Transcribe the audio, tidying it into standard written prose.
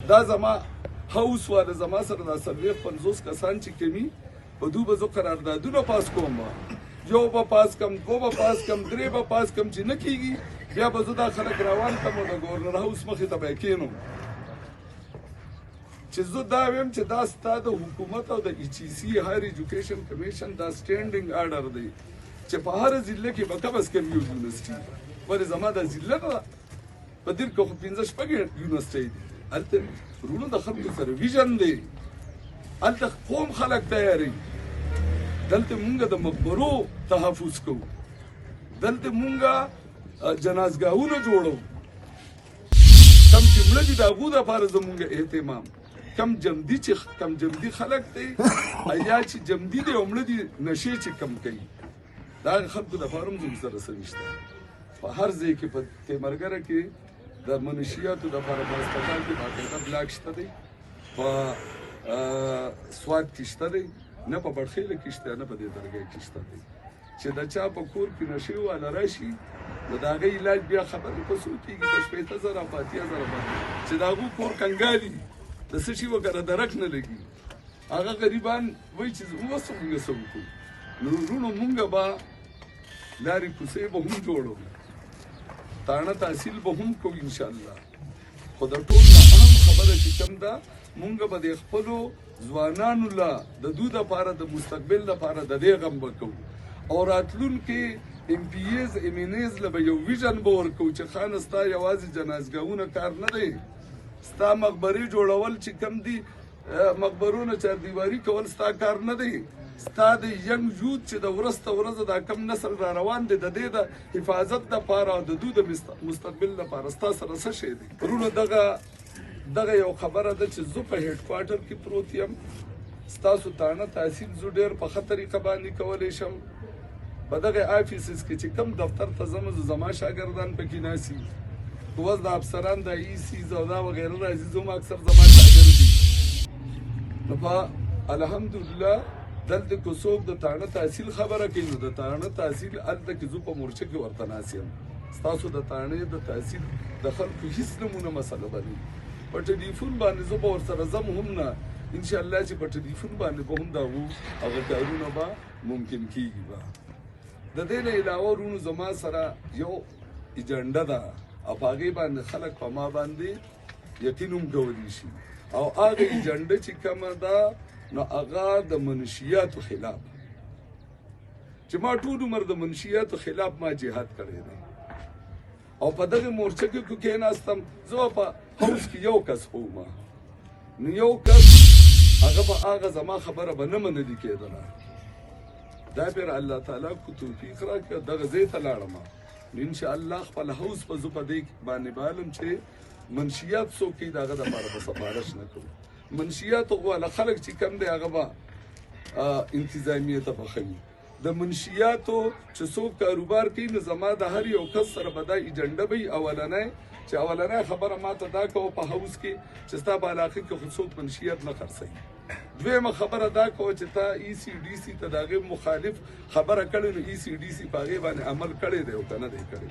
دا زما هاوس والا زما سره دا 50 کسان چې کمی په دوی به زه قراردادونه پاس کوم، یو به پاس کم، دو به پاس کم، درې به پاس کم، چې نه کېږي بیا به زه دا خلک روان کړم او د ګورنر هاوس مخې ته به یې کښېنم چې زه دا ویم چې دا ستا د حکومت او د ECC هایر ایجوکیشن کمیشن دا سټینډینګ آرډر دی چې په هر ضلع کې به کم از کم یو یونیورسټي، ولې زما دا ضلع نه ده، په دیر کې خو 15 یونیورسټۍ دي، هلته ورونو د خلکو سره ویژن دی، هلته قوم خلک تیاری، دلته مونږ د مقبرو تحفظ کوو، دلته مونږ جنازګاهونه جوړو، کم چې مړه دي د هغو دپاره زمونږ اهتمام، کم جمدي خلک دی یا چې جمدي دی او مړه دي نشې چې کم کوي، د هغه خلکو دپاره هم زموږ سره څه نشته. په هر ځای کې په تیمرګره کې د منشیاتو دپاره په هسپتال کې باقاعده بلاک شته دی، په سوات کې شته دی، نه په بړخیله کې شته، نه په دې درګۍ کې شته دی، چې د چا په کور کې نشې والا راشي نو د هغې علاج بیا خبرې په څو کېږي، په 80,000 په 80,000 باندې چې د هغو کور کنګالي د څه شي وکړه درک نه لګي، هغه غریبان وایي چې اوس مونږ څه وکړو. نو وروڼو مونږ به لارې کوڅې به هم جوړو، تاڼه تحصیل به هم کوو انشاءالله، خو د ټول نه اهم خبره چې کوم ده مونږ به د خپلو ځوانانو له د دوی دپاره د مستقبل دپاره د دې غم به کوو او راتلونکي MPAs MNAs له به یو ویژن به ورکوو چې خانه ستا یوازې جنازګاهونه کار نه دی، ستا مقبرې جوړول چې کم دي، مقبرونه چاردیواري کول ستا کار نه دی، ستا د ینګ یوت چې د ورځ ته ورځ دا کم نسل را روان دی د دې د حفاظت دپاره او د دوی د مستقبل دپاره ستا سره څه شی دی. وروڼو دغه یو خبره ده چې زه په هیډ کوارټر کې پروت یم، ستاسو تاڼه تحصیل زه ډېر په ښه طریقه باندې کولی شم، په دغه آفیسز کې چې کوم دفتر ته ځم زما شاګردان پکې ناستي، اوس د افسران د ECs او دا وغیره راځي، زه هم اکثر زما شاګرد دي. نو په الحمدلله دلته که څوک د تاڼه تحصیل خبره کوي نو د تاڼه تحصیل هلته کې زه په مورچه کې ورته ناست یم، ستاسو د تاڼې د تحصیل د خلکو هېڅ نمونه مسله به نه وي، په ټلیفون باندې زه به ورسره ځم هم نه، انشاءالله چې په ټلیفون باندې به هم د هغه کارونه به ممکن کېږي به. د دې نه علاوه وروڼو زما سره یو ایجنډه ده او په هغې باندې خلک په ما باندې یقین هم کولی شي، او هغه ایجنډه چې کومه ده نو هغه د منشیاتو خلاف، چې ما ټول عمر د منشیاتو خلاف ما جهاد کړی دی او په دغه مورچه کې کښېناستم، زه په هاوس کې یو کس وم، نو یو کس هغه به هغه زما خبره به نه منلي کېدله، دا بیا الله تعالی کو توفیق راکړه دغه ځای ته لاړم، نو انشاءالله خپل هاوس به زه په دې باندې بالم چې منشیات څوک کوي د هغه دپاره به سفارش نه کوو، منشیاتو والا خلک چې کم دی هغه به انتظامیې ته بخوي، د منشیاتو چې څوک کاروبار کوي نو زما د هر یو کس سره به دا ایجنډه وي، اولنۍ خبره ما ته دا کوه په هاوس کې چې ستا په علاقه کې خو څوک منشیات نه خرڅوي، دویمه خبره دا کوه چې تا ECDC ته د هغې مخالف خبره کړې نو ECDC په هغې باندې عمل کړی دی او که نه دی کړی.